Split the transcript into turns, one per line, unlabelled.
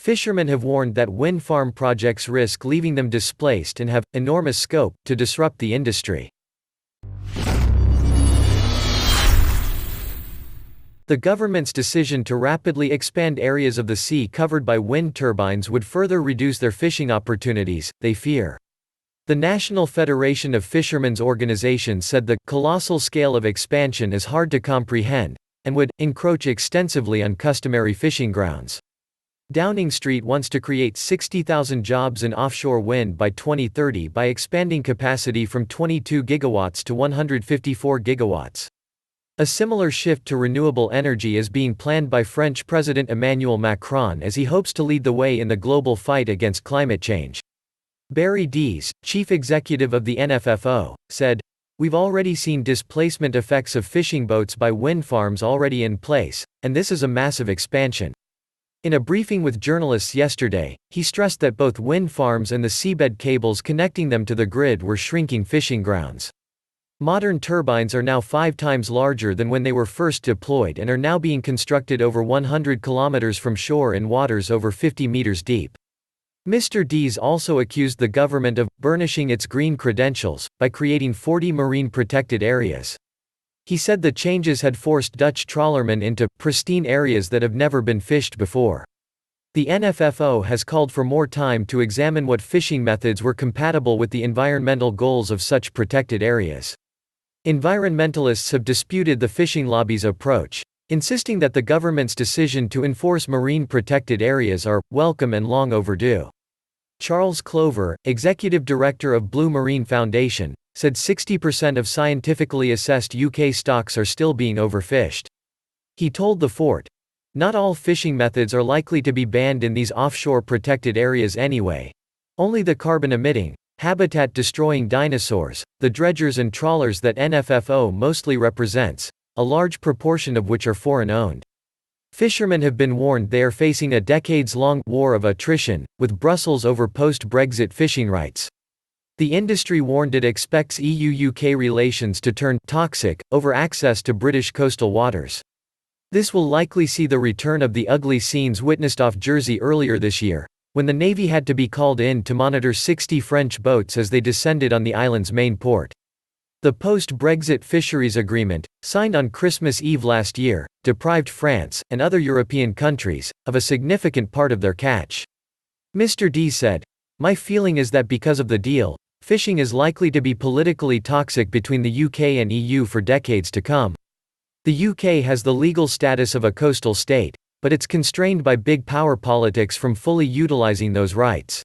Fishermen have warned that wind farm projects risk leaving them displaced and have enormous scope to disrupt the industry. The government's decision to rapidly expand areas of the sea covered by wind turbines would further reduce their fishing opportunities, they fear. The National Federation of Fishermen's Organizations said the colossal scale of expansion is hard to comprehend, and would encroach extensively on customary fishing grounds. Downing Street wants to create 60,000 jobs in offshore wind by 2030 by expanding capacity from 22 gigawatts to 154 gigawatts. A similar shift to renewable energy is being planned by French President Emmanuel Macron as he hopes to lead the way in the global fight against climate change. Barry Dees, chief executive of the NFFO, said, "We've already seen displacement effects of fishing boats by wind farms already in place, and this is a massive expansion." In a briefing with journalists yesterday, he stressed that both wind farms and the seabed cables connecting them to the grid were shrinking fishing grounds. Modern turbines are now 5 times larger than when they were first deployed and are now being constructed over 100 kilometers from shore in waters over 50 meters deep. Mr. Dees also accused the government of burnishing its green credentials by creating 40 marine protected areas. He said the changes had forced Dutch trawlermen into pristine areas that have never been fished before. The NFFO has called for more time to examine what fishing methods were compatible with the environmental goals of such protected areas. Environmentalists have disputed the fishing lobby's approach, insisting that the government's decision to enforce marine protected areas are welcome and long overdue. Charles Clover, executive director of Blue Marine Foundation, said 60% of scientifically assessed UK stocks are still being overfished. He told the Fort, "Not all fishing methods are likely to be banned in these offshore protected areas anyway. Only the carbon-emitting, habitat-destroying dinosaurs, the dredgers and trawlers that NFFO mostly represents, a large proportion of which are foreign-owned." Fishermen have been warned they are facing a decades-long war of attrition with Brussels over post-Brexit fishing rights. The industry warned it expects EU-UK relations to turn toxic over access to British coastal waters. This will likely see the return of the ugly scenes witnessed off Jersey earlier this year, when the Navy had to be called in to monitor 60 French boats as they descended on the island's main port. The post-Brexit fisheries agreement, signed on Christmas Eve last year, deprived France, and other European countries, of a significant part of their catch. Mr. Dees said, "My feeling is that because of the deal, fishing is likely to be politically toxic between the UK and EU for decades to come. The UK has the legal status of a coastal state, but it's constrained by big power politics from fully utilising those rights.